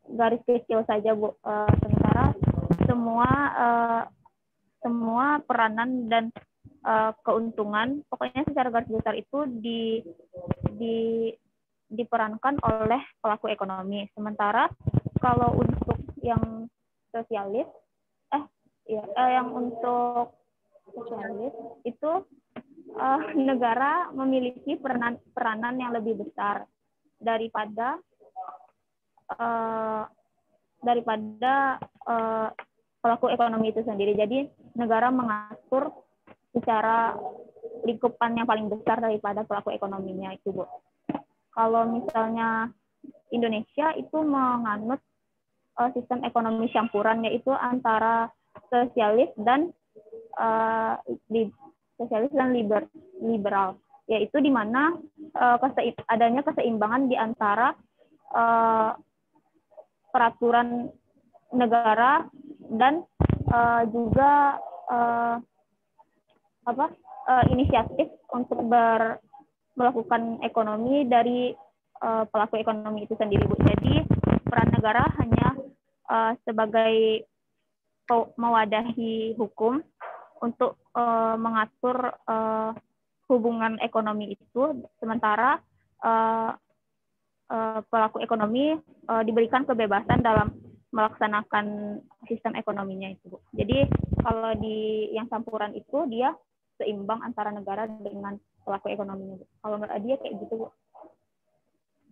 garis kecil saja, Bu. Sementara semua peranan dan keuntungan, pokoknya secara garis besar itu diperankan oleh pelaku ekonomi. Sementara kalau untuk yang sosialis, yang untuk sosialis itu negara memiliki peranan yang lebih besar daripada pelaku ekonomi itu sendiri. Jadi negara mengatur secara lingkupan yang paling besar daripada pelaku ekonominya itu, Bu. Kalau misalnya Indonesia itu menganut sistem ekonomi campuran, yaitu antara sosialis dan liberal, yaitu di mana adanya keseimbangan di antara peraturan negara dan juga inisiatif untuk melakukan ekonomi dari pelaku ekonomi itu sendiri, Bu. Jadi peran negara hanya sebagai mewadahi hukum untuk mengatur hubungan ekonomi itu, sementara pelaku ekonomi diberikan kebebasan dalam melaksanakan sistem ekonominya itu, Bu. Jadi kalau di yang campuran itu dia seimbang antara negara dengan pelaku ekonominya, Bu. Kalau menurut Adia kayak gitu, Bu.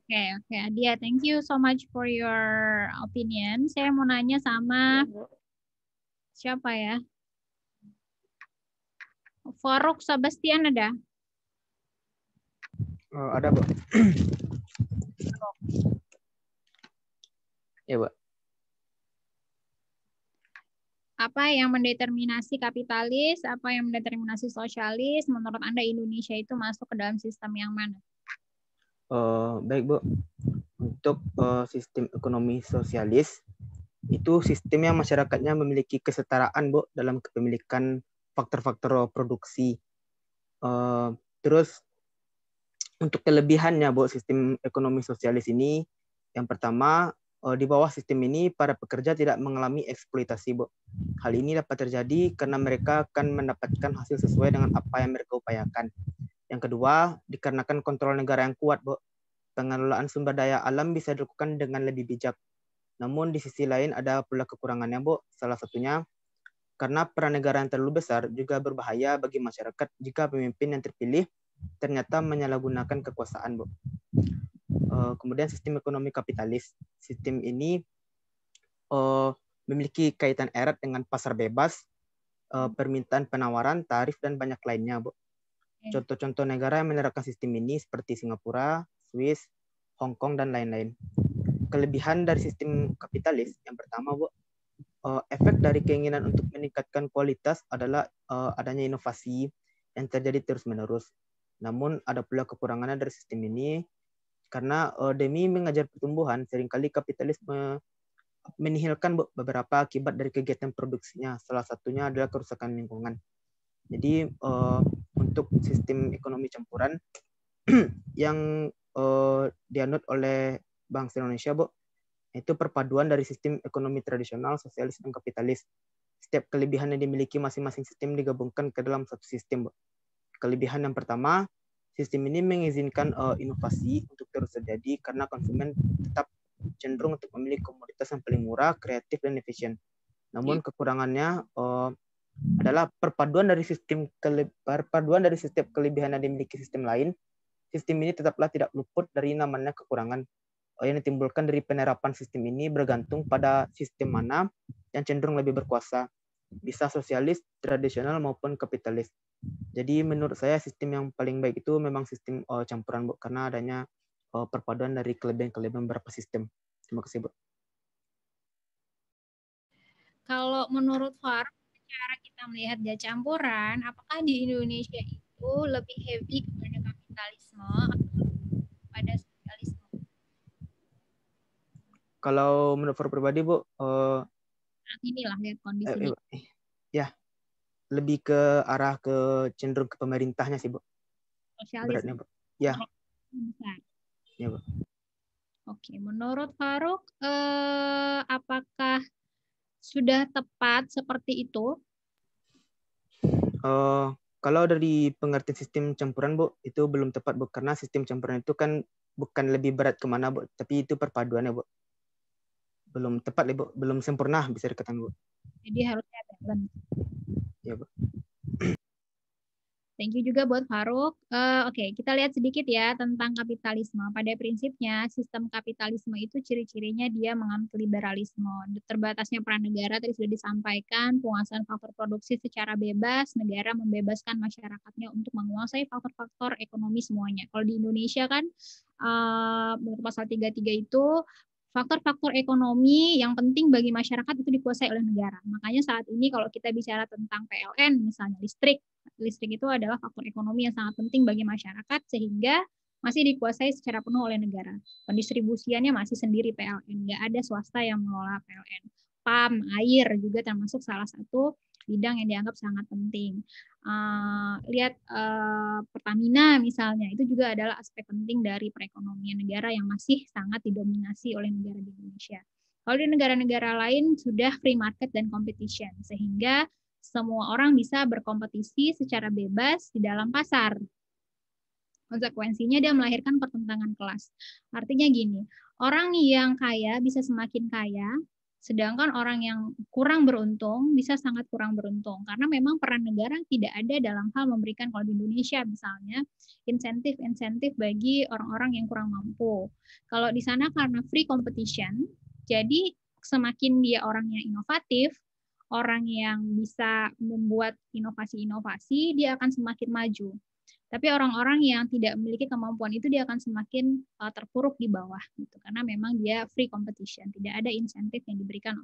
Oke, Adia, thank you so much for your opinion. Saya mau nanya sama siapa ya? Faruk Sebastian ada? Ada, Bu. Ya, Bu. Apa yang mendeterminasi kapitalis, apa yang mendeterminasi sosialis? Menurut Anda Indonesia itu masuk ke dalam sistem yang mana? Baik, Bu. Untuk sistem ekonomi sosialis, itu sistem yang masyarakatnya memiliki kesetaraan, Bu, dalam kepemilikan faktor-faktor produksi. Terus untuk kelebihannya, Bu, sistem ekonomi sosialis ini, yang pertama, di bawah sistem ini para pekerja tidak mengalami eksploitasi, Bu. Hal ini dapat terjadi karena mereka akan mendapatkan hasil sesuai dengan apa yang mereka upayakan. Yang kedua, dikarenakan kontrol negara yang kuat, Bu. Pengelolaan sumber daya alam bisa dilakukan dengan lebih bijak. Namun di sisi lain ada pula kekurangannya, Bu. Salah satunya karena peran negara yang terlalu besar juga berbahaya bagi masyarakat jika pemimpin yang terpilih ternyata menyalahgunakan kekuasaan, Bu. Kemudian sistem ekonomi kapitalis. Sistem ini memiliki kaitan erat dengan pasar bebas, permintaan penawaran, tarif, dan banyak lainnya, Bu. Contoh-contoh negara yang menerapkan sistem ini seperti Singapura, Swiss, Hong Kong, dan lain-lain. Kelebihan dari sistem kapitalis, yang pertama, Bu, efek dari keinginan untuk meningkatkan kualitas adalah adanya inovasi yang terjadi terus-menerus. Namun ada pula kekurangannya dari sistem ini, karena demi mengajar pertumbuhan, seringkali kapitalisme menihilkan beberapa akibat dari kegiatan produksinya. Salah satunya adalah kerusakan lingkungan. Jadi untuk sistem ekonomi campuran yang dianut oleh bangsa Indonesia, Bu, itu perpaduan dari sistem ekonomi tradisional, sosialis, dan kapitalis. Setiap kelebihan yang dimiliki masing-masing sistem digabungkan ke dalam satu sistem, Bu. Kelebihan yang pertama, sistem ini mengizinkan inovasi untuk terus terjadi karena konsumen tetap cenderung untuk memilih komoditas yang paling murah, kreatif, dan efisien. Namun kekurangannya adalah perpaduan dari setiap kelebihan yang dimiliki sistem lain. Sistem ini tetaplah tidak luput dari namanya kekurangan yang ditimbulkan dari penerapan sistem ini bergantung pada sistem mana yang cenderung lebih berkuasa, bisa sosialis, tradisional, maupun kapitalis. Jadi menurut saya sistem yang paling baik itu memang sistem campuran, Bu, karena adanya perpaduan dari kelebihan-kelebihan beberapa sistem. Terima kasih, Bu. Kalau menurut Faruk, cara kita melihat dia campuran, apakah di Indonesia itu lebih heavy kepada kapitalisme atau pada sosialisme? Kalau menurut Faruk pribadi, Bu, inilah lihat kondisi ya lebih ke arah ke cenderung ke pemerintahnya sih, Bu. Sosialisme. Beratnya, Bu. Ya. Besar. Ya, Bu. Oke, menurut Faruk, apakah sudah tepat seperti itu? Kalau dari pengertian sistem campuran, Bu, itu belum tepat, Bu. Karena sistem campuran itu kan bukan lebih berat kemana, Bu. Tapi itu perpaduannya, Bu. Belum tepat, Bu. Belum sempurna, bisa dikatakan, Bu. Jadi harusnya balance. Ya, Bu. Thank you juga buat Faruk. Oke, kita lihat sedikit ya tentang kapitalisme. Pada prinsipnya, sistem kapitalisme itu ciri-cirinya dia menganut liberalisme. Terbatasnya peran negara tadi sudah disampaikan, penguasaan faktor produksi secara bebas, negara membebaskan masyarakatnya untuk menguasai faktor-faktor ekonomi semuanya. Kalau di Indonesia kan, menurut pasal 33 itu, faktor-faktor ekonomi yang penting bagi masyarakat itu dikuasai oleh negara. Makanya saat ini kalau kita bicara tentang PLN, misalnya listrik itu adalah faktor ekonomi yang sangat penting bagi masyarakat sehingga masih dikuasai secara penuh oleh negara. Pendistribusiannya masih sendiri PLN, nggak ada swasta yang mengelola PLN. PAM, air juga termasuk salah satu bidang yang dianggap sangat penting. Lihat Pertamina misalnya, itu juga adalah aspek penting dari perekonomian negara yang masih sangat didominasi oleh negara di Indonesia. Kalau di negara-negara lain sudah free market dan competition, sehingga semua orang bisa berkompetisi secara bebas di dalam pasar. Konsekuensinya dia melahirkan pertentangan kelas. Artinya gini, orang yang kaya bisa semakin kaya, sedangkan orang yang kurang beruntung bisa sangat kurang beruntung. Karena memang peran negara tidak ada dalam hal memberikan, kalau di Indonesia misalnya, insentif-insentif bagi orang-orang yang kurang mampu. Kalau di sana karena free competition, jadi semakin dia orang yang inovatif, orang yang bisa membuat inovasi-inovasi, dia akan semakin maju. Tapi orang-orang yang tidak memiliki kemampuan itu dia akan semakin terpuruk di bawah gitu, karena memang dia free competition, tidak ada insentif yang diberikan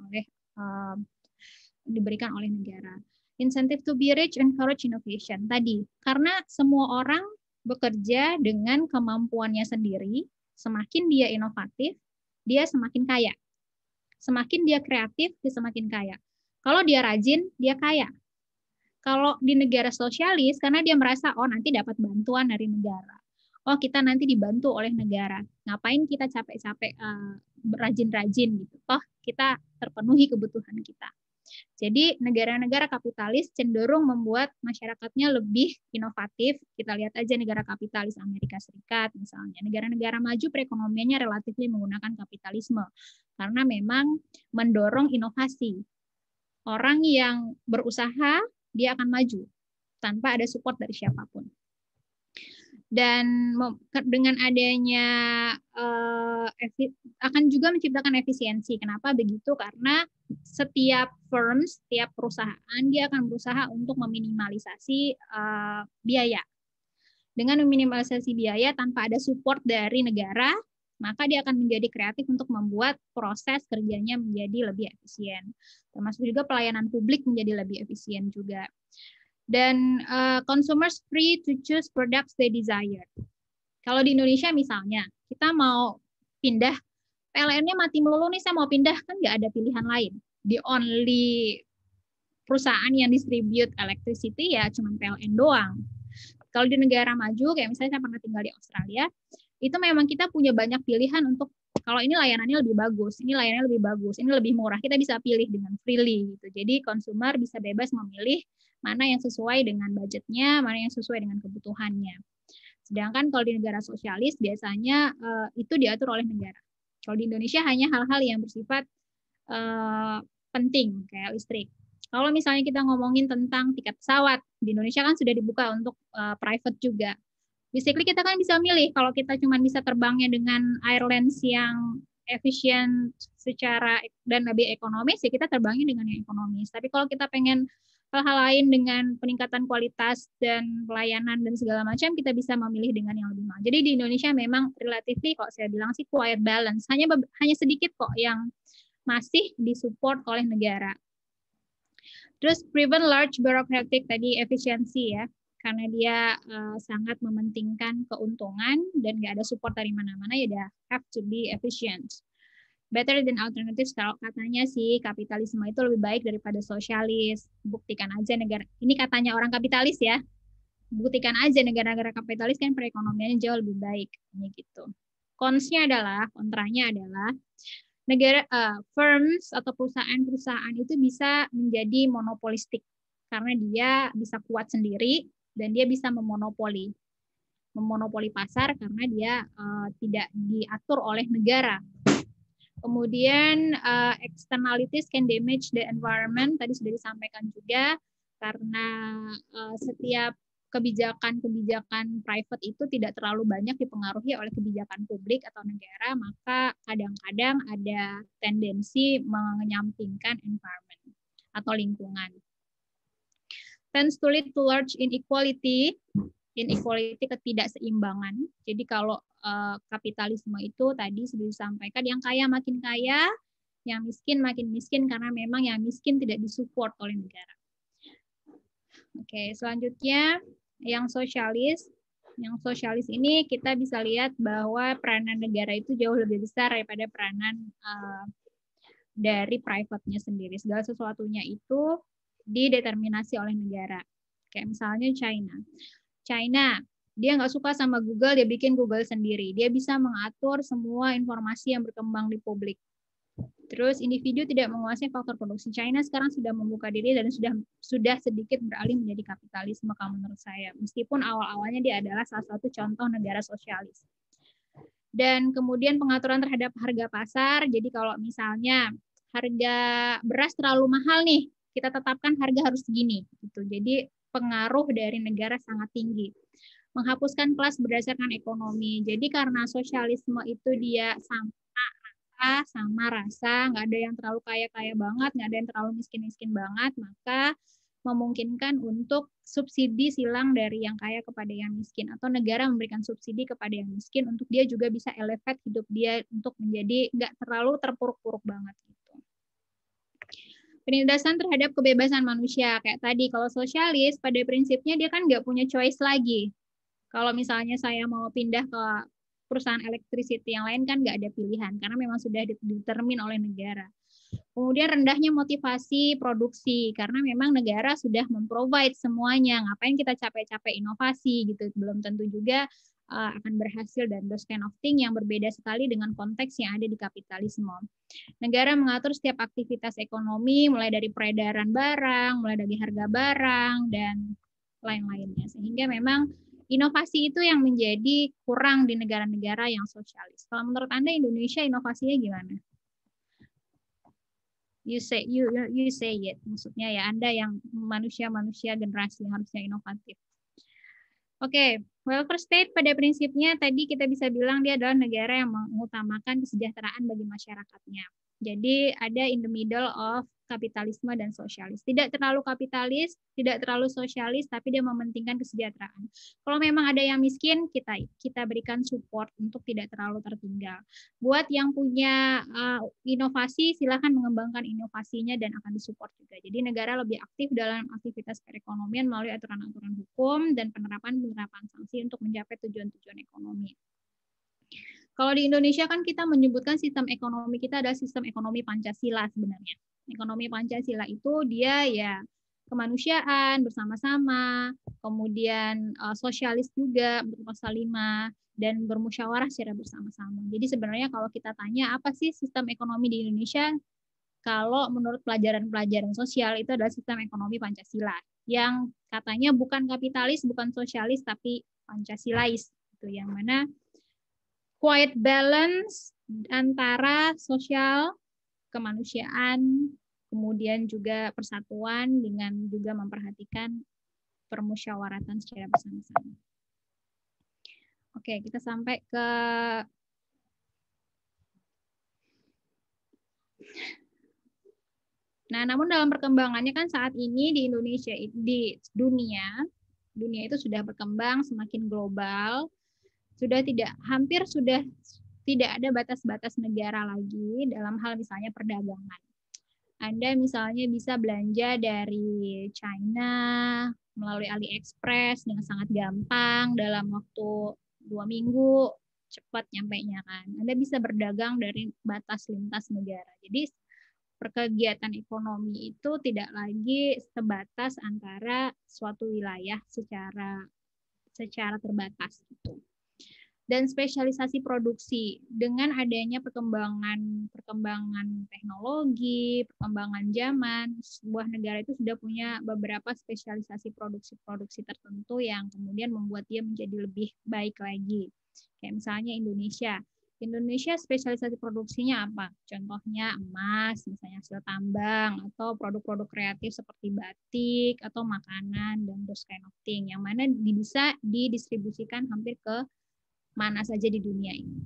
oleh negara. Incentive to be rich encourage innovation tadi, karena semua orang bekerja dengan kemampuannya sendiri, semakin dia inovatif, dia semakin kaya. Semakin dia kreatif, dia semakin kaya. Kalau dia rajin, dia kaya. Kalau di negara sosialis, karena dia merasa, oh nanti dapat bantuan dari negara. Oh kita nanti dibantu oleh negara. Ngapain kita capek-capek rajin-rajin gitu. Toh kita terpenuhi kebutuhan kita. Jadi negara-negara kapitalis cenderung membuat masyarakatnya lebih inovatif. Kita lihat aja negara kapitalis Amerika Serikat misalnya. Negara-negara maju perekonomiannya relatif menggunakan kapitalisme. Karena memang mendorong inovasi. Orang yang berusaha, dia akan maju tanpa ada support dari siapapun. Dan dengan adanya akan juga menciptakan efisiensi. Kenapa begitu? Karena setiap firm, setiap perusahaan, dia akan berusaha untuk meminimalisasi biaya. Dengan meminimalisasi biaya tanpa ada support dari negara, maka dia akan menjadi kreatif untuk membuat proses kerjanya menjadi lebih efisien. Termasuk juga pelayanan publik menjadi lebih efisien juga. Dan consumers free to choose products they desire. Kalau di Indonesia misalnya, kita mau pindah, PLN-nya mati melulu nih, saya mau pindah, kan nggak ada pilihan lain. The only perusahaan yang distribute electricity ya cuma PLN doang. Kalau di negara maju, kayak misalnya saya pernah tinggal di Australia, itu memang kita punya banyak pilihan untuk kalau ini layanannya lebih bagus, ini layanannya lebih bagus, ini lebih murah, kita bisa pilih dengan freely gitu. Jadi konsumer bisa bebas memilih mana yang sesuai dengan budgetnya, mana yang sesuai dengan kebutuhannya. Sedangkan kalau di negara sosialis biasanya itu diatur oleh negara. Kalau di Indonesia hanya hal-hal yang bersifat penting kayak listrik. Kalau misalnya kita ngomongin tentang tiket pesawat, di Indonesia kan sudah dibuka untuk private juga. Basically kita kan bisa milih, kalau kita cuma bisa terbangnya dengan airlines yang efisien secara dan lebih ekonomis, ya kita terbangnya dengan yang ekonomis. Tapi kalau kita pengen hal-hal lain dengan peningkatan kualitas dan pelayanan dan segala macam, kita bisa memilih dengan yang lebih mahal. Jadi di Indonesia memang relatively, kalau saya bilang sih quiet balance. Hanya sedikit kok yang masih disupport oleh negara. Terus prevent large bureaucratic tadi efisiensi ya, karena dia sangat mementingkan keuntungan dan nggak ada support dari mana-mana, ya dia have to be efficient. Better than alternatives, kalau katanya sih kapitalisme itu lebih baik daripada sosialis. Buktikan aja negara, ini katanya orang kapitalis ya, buktikan aja negara-negara kapitalis kan perekonomiannya jauh lebih baik, gitu. Cons-nya adalah, kontranya adalah negara firms atau perusahaan-perusahaan itu bisa menjadi monopolistik karena dia bisa kuat sendiri dan dia bisa memonopoli pasar karena dia tidak diatur oleh negara. Kemudian externalities can damage the environment, tadi sudah disampaikan juga, karena setiap kebijakan private itu tidak terlalu banyak dipengaruhi oleh kebijakan publik atau negara, maka kadang-kadang ada tendensi menyampingkan environment atau lingkungan. Tends to lead to large inequality, ketidakseimbangan. Jadi kalau kapitalisme itu tadi sudah disampaikan, yang kaya makin kaya, yang miskin makin miskin karena memang yang miskin tidak disupport oleh negara. Oke, selanjutnya yang sosialis. Yang sosialis ini kita bisa lihat bahwa peranan negara itu jauh lebih besar daripada peranan dari private-nya sendiri. Segala sesuatunya itu dideterminasi oleh negara. Kayak misalnya China, dia nggak suka sama Google, dia bikin Google sendiri. Dia bisa mengatur semua informasi yang berkembang di publik. Terus individu tidak menguasai faktor produksi. China sekarang sudah membuka diri dan sudah sedikit beralih menjadi kapitalisme kalau menurut saya. Meskipun awal-awalnya dia adalah salah satu contoh negara sosialis. Dan kemudian pengaturan terhadap harga pasar. Jadi kalau misalnya harga beras terlalu mahal nih, kita tetapkan harga harus segini. Gitu. Jadi pengaruh dari negara sangat tinggi. Menghapuskan kelas berdasarkan ekonomi. Jadi karena sosialisme itu dia sama rasa, nggak ada yang terlalu kaya-kaya banget, nggak ada yang terlalu miskin-miskin banget, maka memungkinkan untuk subsidi silang dari yang kaya kepada yang miskin, atau negara memberikan subsidi kepada yang miskin untuk dia juga bisa elevate hidup dia untuk menjadi nggak terlalu terpuruk-puruk banget gitu. Penindasan terhadap kebebasan manusia, kayak tadi kalau sosialis pada prinsipnya dia kan nggak punya choice lagi. Kalau misalnya saya mau pindah ke perusahaan electricity yang lain kan nggak ada pilihan karena memang sudah determin oleh negara. Kemudian rendahnya motivasi produksi karena memang negara sudah memprovide semuanya. Ngapain kita capek-capek inovasi gitu? Belum tentu juga akan berhasil dan those kind of thing yang berbeda sekali dengan konteks yang ada di kapitalisme. Negara mengatur setiap aktivitas ekonomi mulai dari peredaran barang, mulai dari harga barang dan lain-lainnya. Sehingga memang inovasi itu yang menjadi kurang di negara-negara yang sosialis. Kalau menurut Anda Indonesia inovasinya gimana? You say it. Maksudnya ya Anda yang manusia generasi yang harusnya inovatif. Oke, welfare state pada prinsipnya tadi kita bisa bilang dia adalah negara yang mengutamakan kesejahteraan bagi masyarakatnya. Jadi ada in the middle of kapitalisme dan sosialis. Tidak terlalu kapitalis, tidak terlalu sosialis, tapi dia mementingkan kesejahteraan. Kalau memang ada yang miskin, kita berikan support untuk tidak terlalu tertinggal. Buat yang punya inovasi, silakan mengembangkan inovasinya dan akan disupport juga. Jadi negara lebih aktif dalam aktivitas perekonomian melalui aturan-aturan hukum dan penerapan sanksi untuk mencapai tujuan-tujuan ekonomi. Kalau di Indonesia kan kita menyebutkan sistem ekonomi kita adalah sistem ekonomi Pancasila sebenarnya. Ekonomi Pancasila itu dia ya kemanusiaan bersama-sama, kemudian sosialis juga pasal 5 dan bermusyawarah secara bersama-sama. Jadi sebenarnya kalau kita tanya apa sih sistem ekonomi di Indonesia? Kalau menurut pelajaran-pelajaran sosial itu adalah sistem ekonomi Pancasila yang katanya bukan kapitalis, bukan sosialis tapi Pancasilais itu yang mana quiet balance antara sosial, kemanusiaan, kemudian juga persatuan dengan juga memperhatikan permusyawaratan secara bersama-sama. Oke, kita sampai ke namun dalam perkembangannya kan saat ini di Indonesia, di dunia itu sudah berkembang semakin global. Hampir sudah tidak ada batas-batas negara lagi dalam hal misalnya perdagangan. Anda misalnya bisa belanja dari China melalui AliExpress dengan sangat gampang dalam waktu 2 minggu cepat nyampainya kan. Anda bisa berdagang dari batas lintas negara. Jadi kegiatan ekonomi itu tidak lagi sebatas antara suatu wilayah secara terbatas gitu. dan spesialisasi produksi. Dengan adanya perkembangan teknologi, perkembangan zaman, sebuah negara itu sudah punya beberapa spesialisasi produksi tertentu yang kemudian membuat dia menjadi lebih baik lagi. Kayak misalnya Indonesia spesialisasi produksinya apa? Contohnya emas, misalnya hasil tambang, atau produk-produk kreatif seperti batik, atau makanan, dan those kind of thing, yang mana bisa didistribusikan hampir ke mana saja di dunia ini.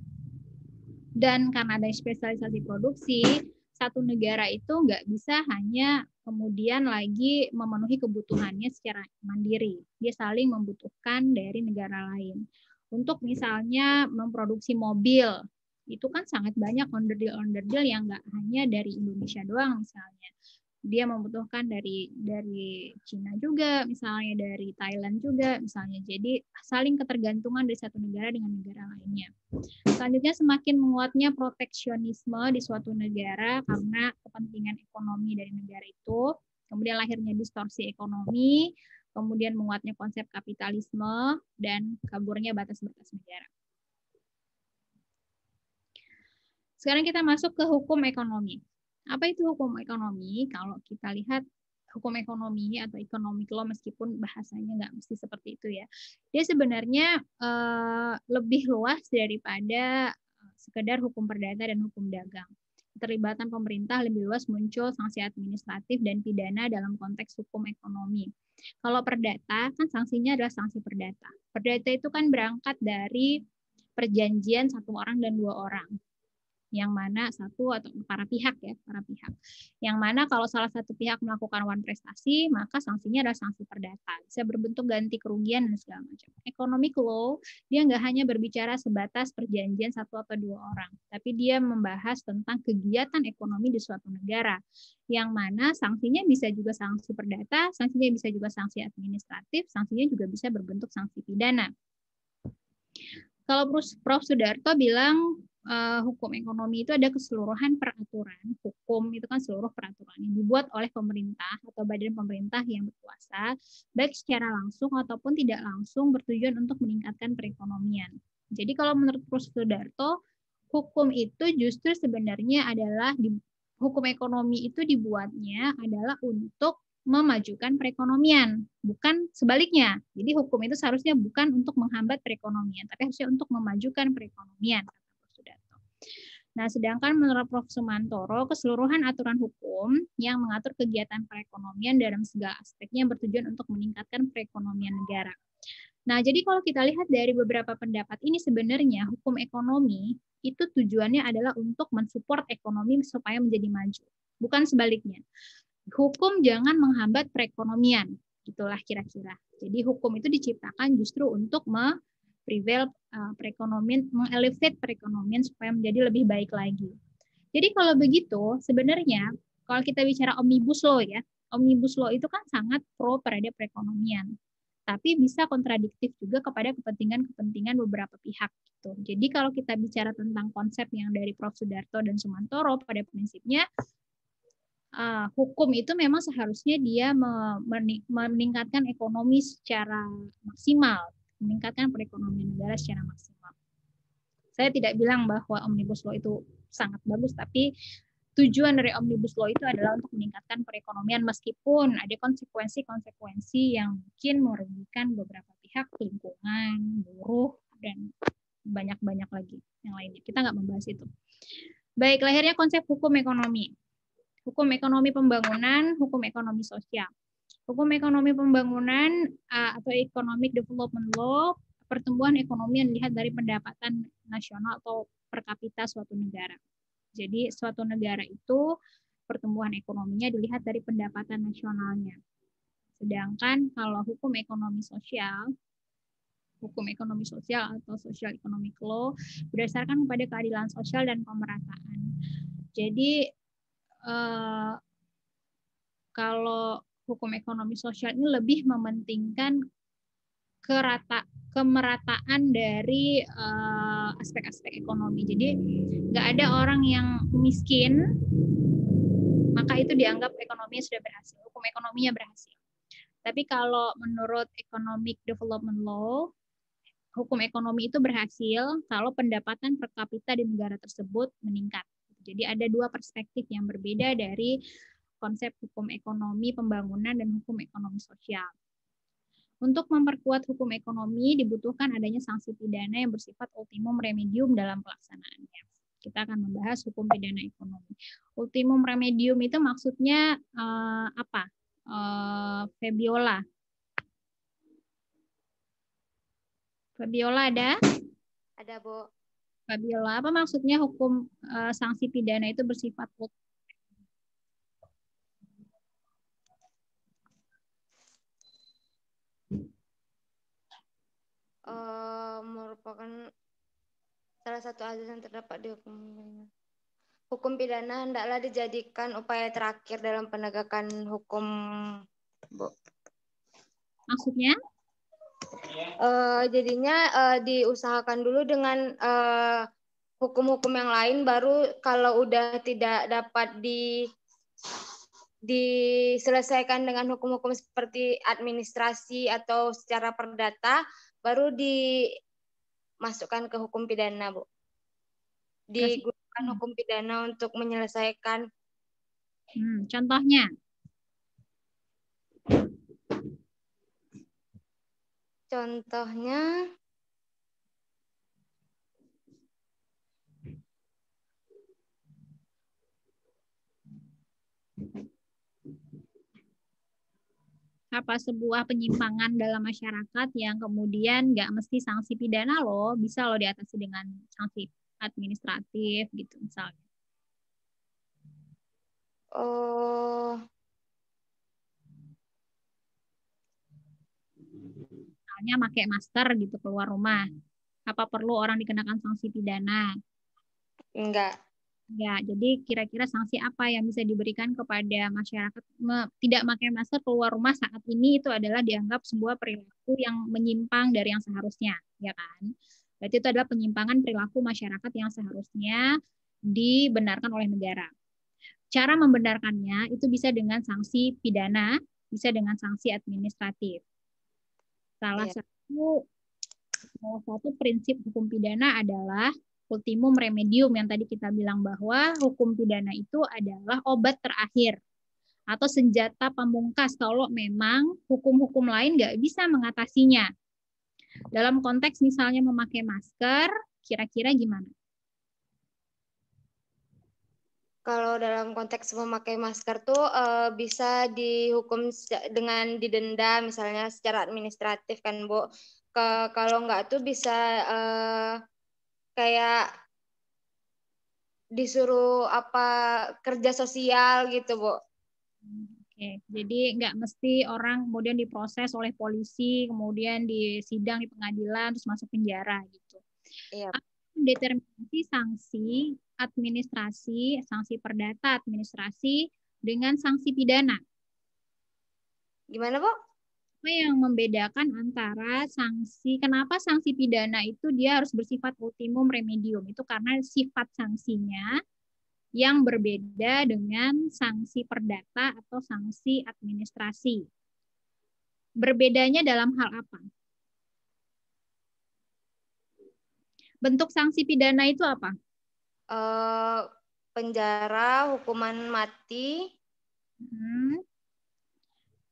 Dan karena ada spesialisasi produksi, satu negara itu nggak bisa hanya kemudian lagi memenuhi kebutuhannya secara mandiri. Dia saling membutuhkan dari negara lain. Untuk misalnya memproduksi mobil, itu kan sangat banyak onderdil-onderdil yang nggak hanya dari Indonesia doang misalnya. Dia membutuhkan dari Cina juga, misalnya dari Thailand juga, misalnya. Jadi saling ketergantungan dari satu negara dengan negara lainnya. Selanjutnya, semakin menguatnya proteksionisme di suatu negara karena kepentingan ekonomi dari negara itu, kemudian lahirnya distorsi ekonomi, kemudian menguatnya konsep kapitalisme, dan kaburnya batas-batas negara. Sekarang kita masuk ke hukum ekonomi. Apa itu hukum ekonomi? Kalau kita lihat hukum ekonomi atau economic law, meskipun bahasanya nggak mesti seperti itu ya, dia sebenarnya lebih luas daripada sekedar hukum perdata dan hukum dagang. Keterlibatan pemerintah lebih luas, muncul sanksi administratif dan pidana dalam konteks hukum ekonomi. Kalau perdata, kan sanksinya adalah sanksi perdata. Perdata itu kan berangkat dari perjanjian satu orang dan dua orang, yang mana satu atau para pihak, yang mana kalau salah satu pihak melakukan one prestasi, maka sanksinya adalah sanksi perdata, bisa berbentuk ganti kerugian dan segala macam. Economic law, dia nggak hanya berbicara sebatas perjanjian satu atau dua orang, tapi dia membahas tentang kegiatan ekonomi di suatu negara, yang mana sanksinya bisa juga sanksi perdata, sanksinya bisa juga sanksi administratif, sanksinya juga bisa berbentuk sanksi pidana. Kalau Prof. Sudarto bilang hukum ekonomi itu ada keseluruhan peraturan. Hukum itu kan seluruh peraturan yang dibuat oleh pemerintah atau badan pemerintah yang berkuasa, baik secara langsung ataupun tidak langsung, bertujuan untuk meningkatkan perekonomian. Jadi kalau menurut Prof. Sudarto, hukum itu justru sebenarnya adalah hukum ekonomi itu dibuatnya adalah untuk memajukan perekonomian, bukan sebaliknya. Jadi hukum itu seharusnya bukan untuk menghambat perekonomian, tapi harusnya untuk memajukan perekonomian. Nah, sedangkan menurut Prof. Sumantoro, keseluruhan aturan hukum yang mengatur kegiatan perekonomian dalam segala aspeknya bertujuan untuk meningkatkan perekonomian negara. Nah, jadi kalau kita lihat dari beberapa pendapat ini, sebenarnya hukum ekonomi itu tujuannya adalah untuk mensupport ekonomi supaya menjadi maju, bukan sebaliknya. Hukum jangan menghambat perekonomian, itulah kira-kira. Jadi hukum itu diciptakan justru untuk prevail perekonomian, mengelevate perekonomian supaya menjadi lebih baik lagi. Jadi kalau begitu, sebenarnya kalau kita bicara omnibus law ya, omnibus law itu kan sangat pro terhadap perekonomian, tapi bisa kontradiktif juga kepada kepentingan beberapa pihak. Gitu. Jadi kalau kita bicara tentang konsep yang dari Prof. Sudarto dan Sumantoro, pada prinsipnya hukum itu memang seharusnya dia meningkatkan ekonomi secara maksimal, meningkatkan perekonomian negara secara maksimal. Saya tidak bilang bahwa Omnibus Law itu sangat bagus, tapi tujuan dari Omnibus Law itu adalah untuk meningkatkan perekonomian meskipun ada konsekuensi-konsekuensi yang mungkin merugikan beberapa pihak, lingkungan, buruh, dan banyak-banyak lagi yang lainnya. Kita nggak membahas itu. Baik, lahirnya konsep hukum ekonomi. Hukum ekonomi pembangunan, hukum ekonomi sosial. Hukum ekonomi pembangunan atau Economic Development Law, pertumbuhan ekonomi yang dilihat dari pendapatan nasional atau per kapita suatu negara. Jadi suatu negara itu pertumbuhan ekonominya dilihat dari pendapatan nasionalnya. Sedangkan kalau hukum ekonomi sosial atau social economic law berdasarkan kepada keadilan sosial dan pemerataan. Jadi kalau hukum ekonomi sosial ini lebih mementingkan kemerataan dari aspek-aspek ekonomi. Jadi nggak ada orang yang miskin, maka itu dianggap ekonominya sudah berhasil, hukum ekonominya berhasil. Tapi kalau menurut Economic Development Law, hukum ekonomi itu berhasil kalau pendapatan per kapita di negara tersebut meningkat. Jadi ada dua perspektif yang berbeda dari konsep hukum ekonomi pembangunan dan hukum ekonomi sosial. Untuk memperkuat hukum ekonomi dibutuhkan adanya sanksi pidana yang bersifat ultimum remedium dalam pelaksanaannya. Kita akan membahas hukum pidana ekonomi. Ultimum remedium itu maksudnya apa? Febiola. Fabiola ada? Ada, Bu. Fabiola, apa maksudnya hukum sanksi pidana itu bersifat merupakan salah satu azas yang terdapat di hukum pidana. Hukum pidana hendaklah dijadikan upaya terakhir dalam penegakan hukum, Bu. maksudnya? Jadinya diusahakan dulu dengan hukum-hukum yang lain, baru kalau udah tidak dapat diselesaikan dengan hukum-hukum seperti administrasi atau secara perdata, baru dimasukkan ke hukum pidana, Bu. Digunakan hukum pidana untuk menyelesaikan. Contohnya? Contohnya, apa sebuah penyimpangan dalam masyarakat yang kemudian nggak mesti sanksi pidana loh, bisa loh diatasi dengan sanksi administratif gitu misalnya. Misalnya pakai masker gitu keluar rumah. Apa perlu orang dikenakan sanksi pidana? Enggak. Ya, jadi kira-kira sanksi apa yang bisa diberikan kepada masyarakat tidak pakai masker keluar rumah saat ini itu adalah dianggap sebuah perilaku yang menyimpang dari yang seharusnya, ya kan? Berarti itu adalah penyimpangan perilaku masyarakat yang seharusnya dibenarkan oleh negara. Cara membenarkannya itu bisa dengan sanksi pidana, bisa dengan sanksi administratif. Salah satu prinsip hukum pidana adalah ultimum remedium yang tadi kita bilang bahwa hukum pidana itu adalah obat terakhir atau senjata pamungkas kalau memang hukum-hukum lain nggak bisa mengatasinya. Dalam konteks misalnya memakai masker, kira-kira gimana? Kalau dalam konteks memakai masker tuh bisa dihukum dengan didenda misalnya secara administratif kan, Bu. Kalau nggak tuh bisa kayak disuruh kerja sosial gitu, Bu. Oke, jadi nggak mesti orang kemudian diproses oleh polisi, kemudian disidang di pengadilan, terus masuk penjara gitu. Iya. Determinasi sanksi administrasi, sanksi perdata administrasi dengan sanksi pidana. Gimana, Bu? Apa yang membedakan antara sanksi, kenapa sanksi pidana itu dia harus bersifat ultimum remedium? Itu karena sifat sanksinya yang berbeda dengan sanksi perdata atau sanksi administrasi. Berbedanya dalam hal apa? Bentuk sanksi pidana itu apa? Penjara, hukuman mati.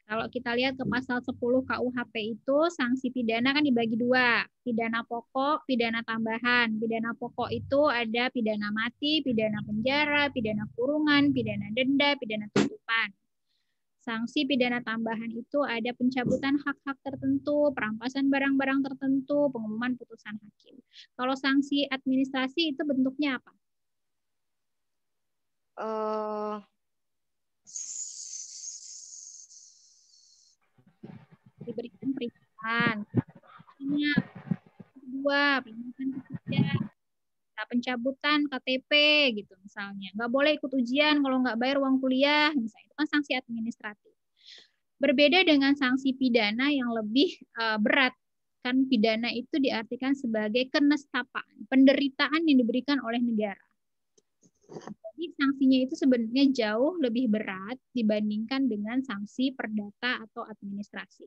Kalau kita lihat ke pasal 10 KUHP itu sanksi pidana kan dibagi dua, pidana pokok, pidana tambahan. Pidana pokok itu ada pidana mati, pidana penjara, pidana kurungan, pidana denda, pidana tutupan. Sanksi pidana tambahan itu ada pencabutan hak-hak tertentu, perampasan barang-barang tertentu, pengumuman putusan hakim. Kalau sanksi administrasi itu bentuknya apa? Diberikan peringatan. Kedua, peringatan ketiga, pencabutan KTP gitu misalnya. Nggak boleh ikut ujian kalau nggak bayar uang kuliah, misalnya. Itu kan sanksi administratif. Berbeda dengan sanksi pidana yang lebih berat. Kan pidana itu diartikan sebagai kenestapaan, penderitaan yang diberikan oleh negara. Jadi sanksinya itu sebenarnya jauh lebih berat dibandingkan dengan sanksi perdata atau administrasi.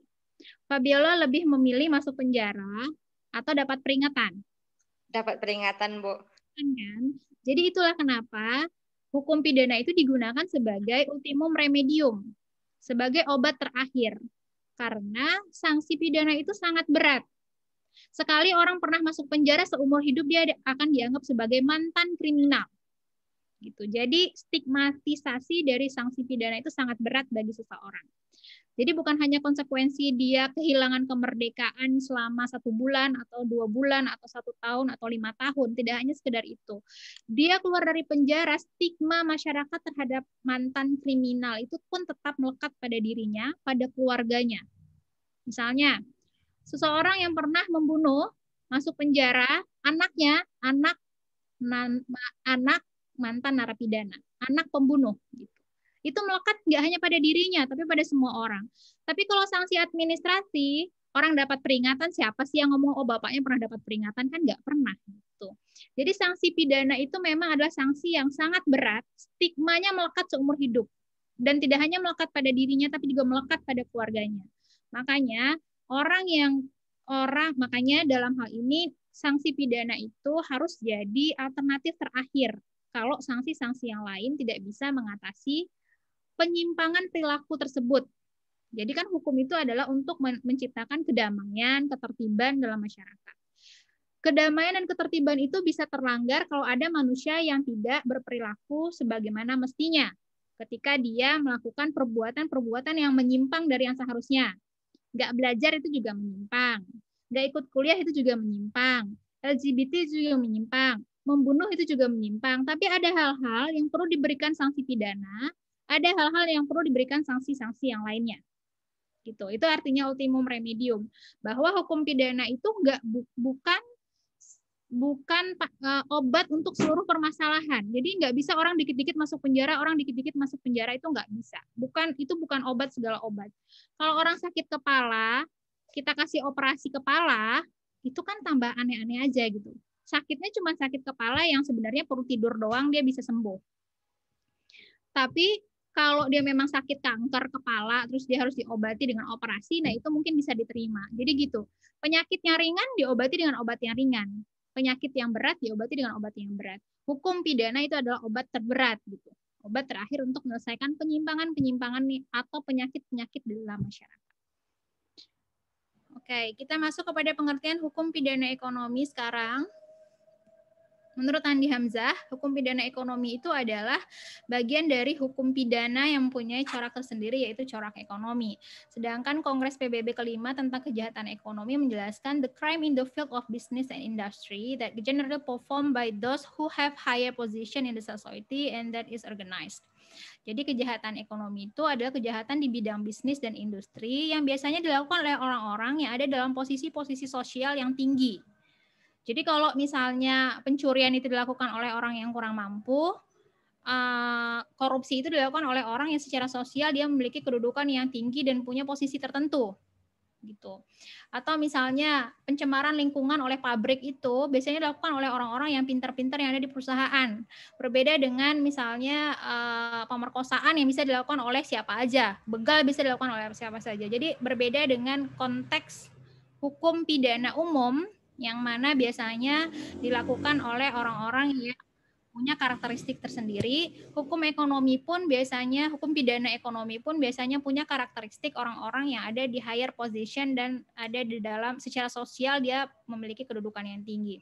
Fabiola lebih memilih masuk penjara atau dapat peringatan. Dapat peringatan, Bu. Kan? Jadi itulah kenapa hukum pidana itu digunakan sebagai ultimum remedium, sebagai obat terakhir. Karena sanksi pidana itu sangat berat. Sekali orang pernah masuk penjara seumur hidup, dia akan dianggap sebagai mantan kriminal. Gitu. Jadi stigmatisasi dari sanksi pidana itu sangat berat bagi seseorang. Jadi bukan hanya konsekuensi dia kehilangan kemerdekaan selama 1 bulan atau 2 bulan atau 1 tahun atau 5 tahun, tidak hanya sekedar itu. Dia keluar dari penjara, stigma masyarakat terhadap mantan kriminal itu pun tetap melekat pada dirinya, pada keluarganya. Misalnya, seseorang yang pernah membunuh masuk penjara, anaknya anak mantan narapidana, anak pembunuh gitu. Itu melekat nggak hanya pada dirinya, tapi pada semua orang. Tapi kalau sanksi administrasi, orang dapat peringatan, siapa sih yang ngomong, oh bapaknya pernah dapat peringatan? Kan nggak pernah. Gitu. Jadi sanksi pidana itu memang adalah sanksi yang sangat berat, stigmanya melekat seumur hidup. Dan tidak hanya melekat pada dirinya, tapi juga melekat pada keluarganya. Makanya makanya dalam hal ini sanksi pidana itu harus jadi alternatif terakhir kalau sanksi-sanksi yang lain tidak bisa mengatasi penyimpangan perilaku tersebut. Jadi kan hukum itu adalah untuk menciptakan kedamaian, ketertiban dalam masyarakat. Kedamaian dan ketertiban itu bisa terlanggar kalau ada manusia yang tidak berperilaku sebagaimana mestinya. Ketika dia melakukan perbuatan-perbuatan yang menyimpang dari yang seharusnya. Nggak belajar itu juga menyimpang. Nggak ikut kuliah itu juga menyimpang. LGBT itu juga menyimpang. Membunuh itu juga menyimpang. Tapi ada hal-hal yang perlu diberikan sanksi pidana, ada hal-hal yang perlu diberikan sanksi-sanksi yang lainnya. Gitu. Itu artinya ultimum remedium. Bahwa hukum pidana itu bukan obat untuk seluruh permasalahan. Jadi nggak bisa orang dikit-dikit masuk penjara, orang dikit-dikit masuk penjara, itu nggak bisa. Itu bukan obat segala obat. Kalau orang sakit kepala, kita kasih operasi kepala, itu kan tambah aneh-aneh aja gitu. Sakitnya cuma sakit kepala yang sebenarnya perlu tidur doang, dia bisa sembuh. Tapi kalau dia memang sakit kanker kepala, terus dia harus diobati dengan operasi, nah itu mungkin bisa diterima. Jadi gitu, penyakit yang ringan diobati dengan obat yang ringan. Penyakit yang berat diobati dengan obat yang berat. Hukum pidana itu adalah obat terberat. Gitu. Obat terakhir untuk menyelesaikan penyimpangan-penyimpangan atau penyakit-penyakit di dalam masyarakat. Oke, kita masuk kepada pengertian hukum pidana ekonomi sekarang. Menurut Andi Hamzah, hukum pidana ekonomi itu adalah bagian dari hukum pidana yang mempunyai corak tersendiri, yaitu corak ekonomi. Sedangkan Kongres PBB kelima tentang kejahatan ekonomi menjelaskan the crime in the field of business and industry that generally performed by those who have higher position in the society and that is organized. Jadi kejahatan ekonomi itu adalah kejahatan di bidang bisnis dan industri yang biasanya dilakukan oleh orang-orang yang ada dalam posisi-posisi sosial yang tinggi. Jadi kalau misalnya pencurian itu dilakukan oleh orang yang kurang mampu, korupsi itu dilakukan oleh orang yang secara sosial dia memiliki kedudukan yang tinggi dan punya posisi tertentu. Gitu. Atau misalnya pencemaran lingkungan oleh pabrik itu biasanya dilakukan oleh orang-orang yang pintar-pintar yang ada di perusahaan. Berbeda dengan misalnya pemerkosaan yang bisa dilakukan oleh siapa aja, begal bisa dilakukan oleh siapa saja. Jadi berbeda dengan konteks hukum pidana umum yang mana biasanya dilakukan oleh orang-orang yang punya karakteristik tersendiri. Hukum pidana ekonomi pun biasanya punya karakteristik orang-orang yang ada di higher position dan ada di dalam secara sosial dia memiliki kedudukan yang tinggi.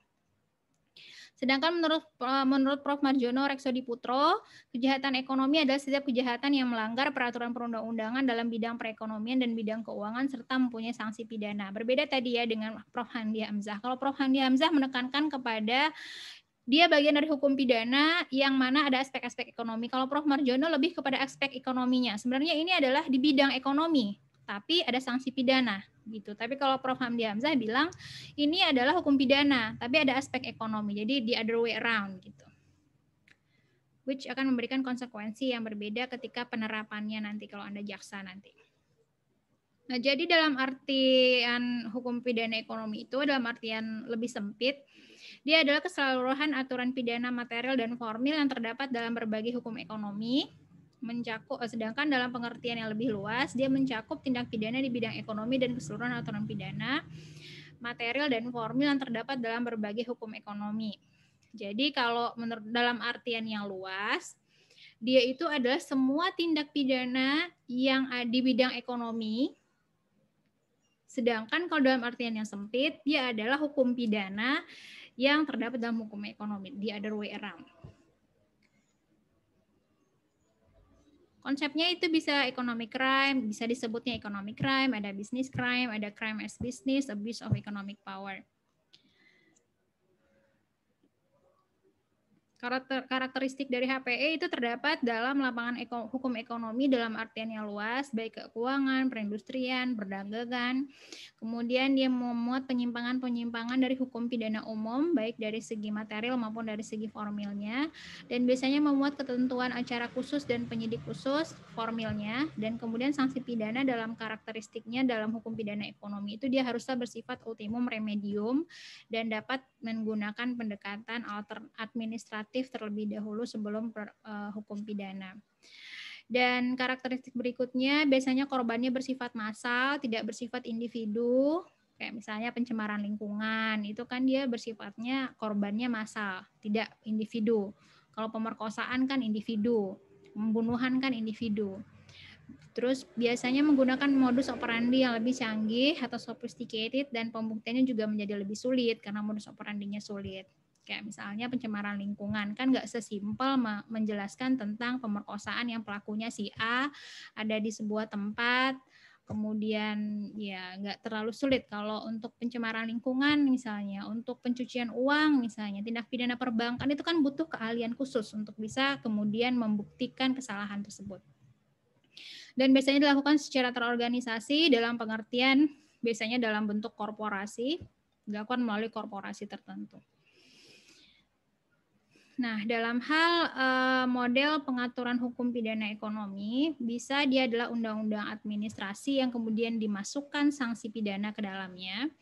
Sedangkan menurut Prof. Marjono Reksodiputro, kejahatan ekonomi adalah setiap kejahatan yang melanggar peraturan perundang-undangan dalam bidang perekonomian dan bidang keuangan serta mempunyai sanksi pidana. Berbeda tadi ya dengan Prof. Handi Hamzah. Kalau Prof. Handi Hamzah menekankan kepada dia bagian dari hukum pidana yang mana ada aspek-aspek ekonomi. Kalau Prof. Marjono lebih kepada aspek ekonominya. Sebenarnya ini adalah di bidang ekonomi, tapi ada sanksi pidana gitu. Tapi kalau Prof. Handi Hamzah bilang ini adalah hukum pidana, tapi ada aspek ekonomi. Jadi the other way around gitu. Which akan memberikan konsekuensi yang berbeda ketika penerapannya nanti kalau Anda jaksa nanti. Nah, jadi dalam artian hukum pidana ekonomi itu dalam artian lebih sempit, dia adalah keseluruhan aturan pidana material dan formil yang terdapat dalam berbagai hukum ekonomi, sedangkan dalam pengertian yang lebih luas, dia mencakup tindak pidana di bidang ekonomi dan keseluruhan aturan pidana, material dan formil yang terdapat dalam berbagai hukum ekonomi. Jadi kalau menurut dalam artian yang luas, dia itu adalah semua tindak pidana yang di bidang ekonomi. Sedangkan kalau dalam artian yang sempit, dia adalah hukum pidana yang terdapat dalam hukum ekonomi, the other way around. Konsepnya itu bisa economic crime, bisa disebutnya economic crime, ada business crime, ada crime as business, abuse of economic power. Karakteristik dari HPE itu terdapat dalam lapangan hukum ekonomi dalam artian yang luas, baik keuangan, perindustrian, perdagangan. Kemudian dia memuat penyimpangan-penyimpangan dari hukum pidana umum, baik dari segi material maupun dari segi formilnya. Dan biasanya memuat ketentuan acara khusus dan penyidik khusus, formilnya. Dan kemudian sanksi pidana dalam karakteristiknya dalam hukum pidana ekonomi itu dia harusnya bersifat ultimum remedium dan dapat menggunakan pendekatan administratif terlebih dahulu sebelum hukum pidana. Dan karakteristik berikutnya biasanya korbannya bersifat massal, tidak bersifat individu, kayak misalnya pencemaran lingkungan, itu kan dia bersifatnya korbannya massal, tidak individu. Kalau pemerkosaan kan individu, pembunuhan kan individu. Terus biasanya menggunakan modus operandi yang lebih canggih atau sophisticated dan pembuktiannya juga menjadi lebih sulit karena modus operandinya sulit. Kayak misalnya pencemaran lingkungan, kan nggak sesimpel menjelaskan tentang pemerkosaan yang pelakunya si A ada di sebuah tempat, kemudian ya nggak terlalu sulit. Kalau untuk pencemaran lingkungan misalnya, untuk pencucian uang misalnya, tindak pidana perbankan itu kan butuh keahlian khusus untuk bisa kemudian membuktikan kesalahan tersebut. Dan biasanya dilakukan secara terorganisasi dalam pengertian biasanya dalam bentuk korporasi, dilakukan melalui korporasi tertentu. Nah, dalam hal model pengaturan hukum pidana ekonomi, bisa dia adalah undang-undang administrasi yang kemudian dimasukkan sanksi pidana ke dalamnya.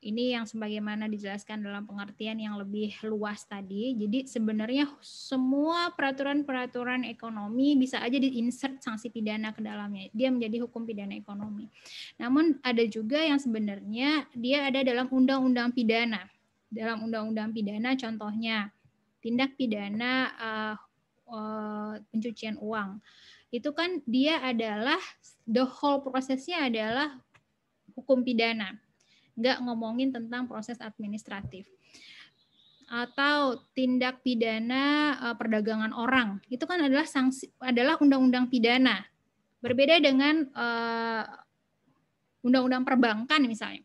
Ini yang sebagaimana dijelaskan dalam pengertian yang lebih luas tadi. Jadi sebenarnya semua peraturan-peraturan ekonomi bisa aja diinsert sanksi pidana ke dalamnya. Dia menjadi hukum pidana ekonomi. Namun ada juga yang sebenarnya dia ada dalam undang-undang pidana. Dalam undang-undang pidana contohnya tindak pidana pencucian uang. Itu kan dia adalah the whole prosesnya adalah hukum pidana. Nggak ngomongin tentang proses administratif. Atau tindak pidana perdagangan orang. Itu kan adalah sanksi, adalah undang-undang pidana. Berbeda dengan undang-undang perbankan misalnya.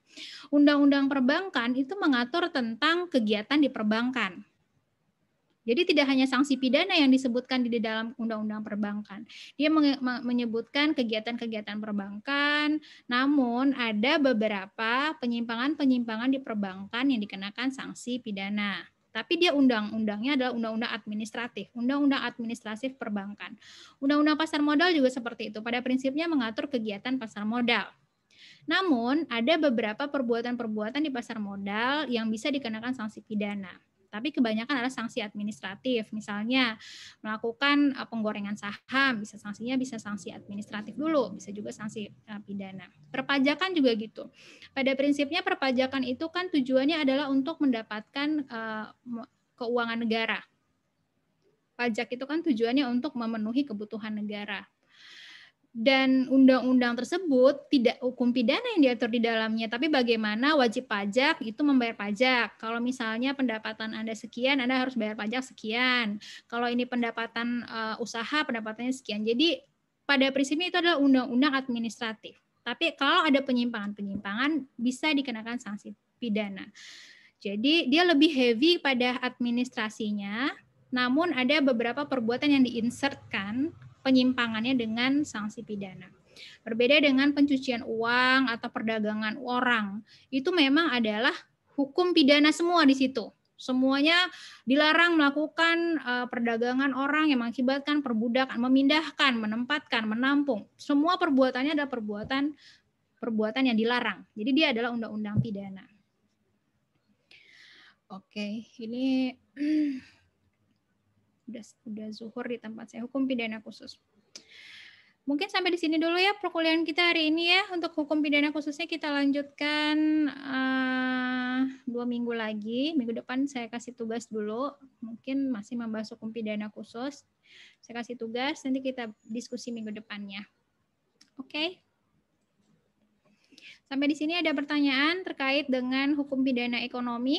Undang-undang perbankan itu mengatur tentang kegiatan di perbankan. Jadi tidak hanya sanksi pidana yang disebutkan di dalam undang-undang perbankan. Dia menyebutkan kegiatan-kegiatan perbankan, namun ada beberapa penyimpangan-penyimpangan di perbankan yang dikenakan sanksi pidana. Tapi dia undang-undangnya adalah undang-undang administratif, undang-undang administratif perbankan. Undang-undang pasar modal juga seperti itu. Pada prinsipnya mengatur kegiatan pasar modal. Namun ada beberapa perbuatan-perbuatan di pasar modal yang bisa dikenakan sanksi pidana. Tapi kebanyakan adalah sanksi administratif. Misalnya melakukan penggorengan saham, bisa sanksinya bisa sanksi administratif dulu, bisa juga sanksi pidana. Perpajakan juga gitu. Pada prinsipnya perpajakan itu kan tujuannya adalah untuk mendapatkan keuangan negara. Pajak itu kan tujuannya untuk memenuhi kebutuhan negara. Dan undang-undang tersebut tidak hukum pidana yang diatur di dalamnya, tapi bagaimana wajib pajak itu membayar pajak. Kalau misalnya pendapatan Anda sekian, Anda harus bayar pajak sekian. Kalau ini pendapatan usaha, pendapatannya sekian. Jadi pada prinsipnya itu adalah undang-undang administratif. Tapi kalau ada penyimpangan-penyimpangan bisa dikenakan sanksi pidana. Jadi dia lebih heavy pada administrasinya, namun ada beberapa perbuatan yang diinsertkan penyimpangannya dengan sanksi pidana. Berbeda dengan pencucian uang atau perdagangan orang, itu memang adalah hukum pidana semua di situ. Semuanya dilarang melakukan perdagangan orang yang mengakibatkan perbudakan, memindahkan, menempatkan, menampung. Semua perbuatannya adalah perbuatan yang dilarang. Jadi dia adalah undang-undang pidana. Oke, ini udah zuhur di tempat saya, hukum pidana khusus. Mungkin sampai di sini dulu ya perkuliahan kita hari ini ya. Untuk hukum pidana khususnya kita lanjutkan 2 minggu lagi. Minggu depan saya kasih tugas dulu. Mungkin masih membahas hukum pidana khusus. Saya kasih tugas, nanti kita diskusi minggu depannya. Oke. Sampai di sini ada pertanyaan terkait dengan hukum pidana ekonomi.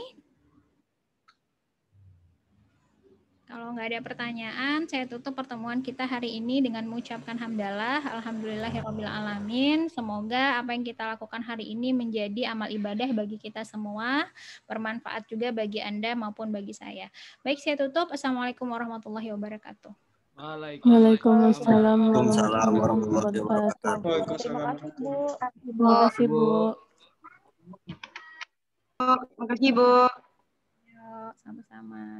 Kalau nggak ada pertanyaan, saya tutup pertemuan kita hari ini dengan mengucapkan hamdalah, alhamdulillahirabbil alamin. Semoga apa yang kita lakukan hari ini menjadi amal ibadah bagi kita semua, bermanfaat juga bagi Anda maupun bagi saya. Baik, saya tutup. Assalamualaikum warahmatullahi wabarakatuh. Waalaikumsalam warahmatullahi wabarakatuh. Terima kasih, Bu. Terima kasih, Bu. Terima kasih, Bu. Yuk, sama-sama.